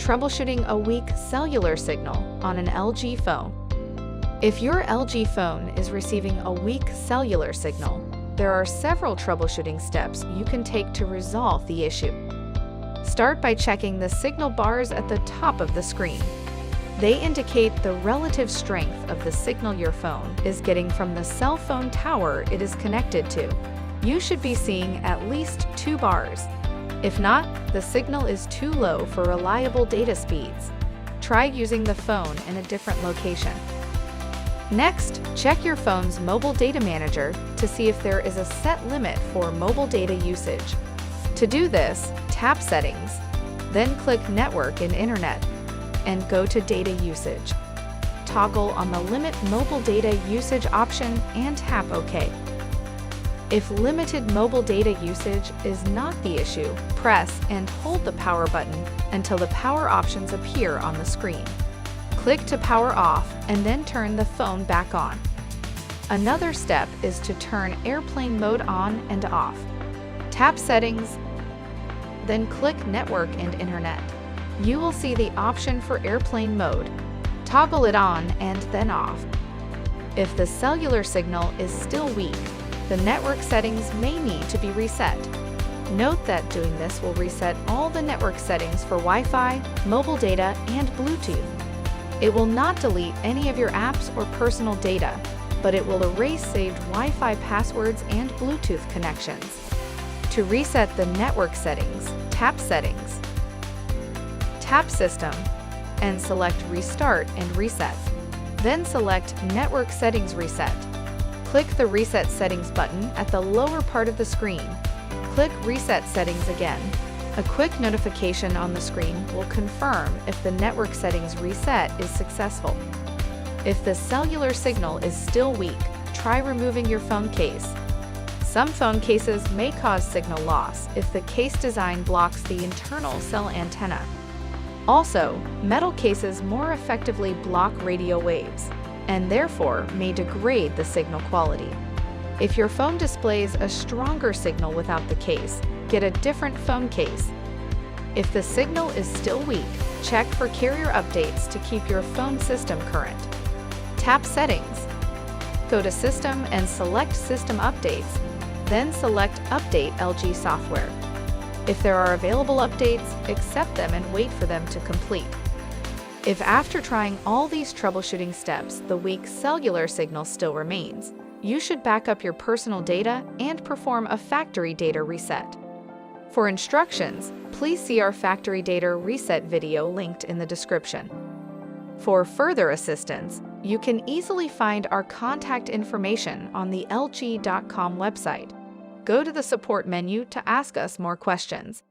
troubleshooting a weak cellular signal on an LG phone. If your LG phone is receiving a weak cellular signal, there are several troubleshooting steps you can take to resolve the issue. Start by checking the signal bars at the top of the screen. They indicate the relative strength of the signal your phone is getting from the cell phone tower it is connected to. You should be seeing at least 2 bars. If not, the signal is too low for reliable data speeds. Try using the phone in a different location. Next, check your phone's mobile data manager to see if there is a set limit for mobile data usage. To do this, tap Settings, then click Network and Internet, and go to Data Usage. Toggle on the Limit Mobile Data Usage option and tap OK. If limited mobile data usage is not the issue, press and hold the power button until the power options appear on the screen. Click to power off and then turn the phone back on. Another step is to turn airplane mode on and off. Tap Settings, then click Network and Internet. You will see the option for airplane mode. Toggle it on and then off. If the cellular signal is still weak, the network settings may need to be reset. Note that doing this will reset all the network settings for Wi-Fi, mobile data, and Bluetooth. It will not delete any of your apps or personal data, but it will erase saved Wi-Fi passwords and Bluetooth connections. To reset the network settings, tap Settings, tap System, and select Restart and Reset. Then select Network Settings Reset. Click the Reset Settings button at the lower part of the screen. Click Reset Settings again. A quick notification on the screen will confirm if the network settings reset is successful. If the cellular signal is still weak, try removing your phone case. Some phone cases may cause signal loss if the case design blocks the internal cell antenna. Also, metal cases more effectively block radio waves, and therefore may degrade the signal quality. If your phone displays a stronger signal without the case, get a different phone case. If the signal is still weak, check for carrier updates to keep your phone system current. Tap Settings. Go to System and select System Updates, then select Update LG Software. If there are available updates, accept them and wait for them to complete. If after trying all these troubleshooting steps, the weak cellular signal still remains, you should back up your personal data and perform a factory data reset. For instructions, please see our factory data reset video linked in the description. For further assistance, you can easily find our contact information on the LG.com website. Go to the support menu to ask us more questions.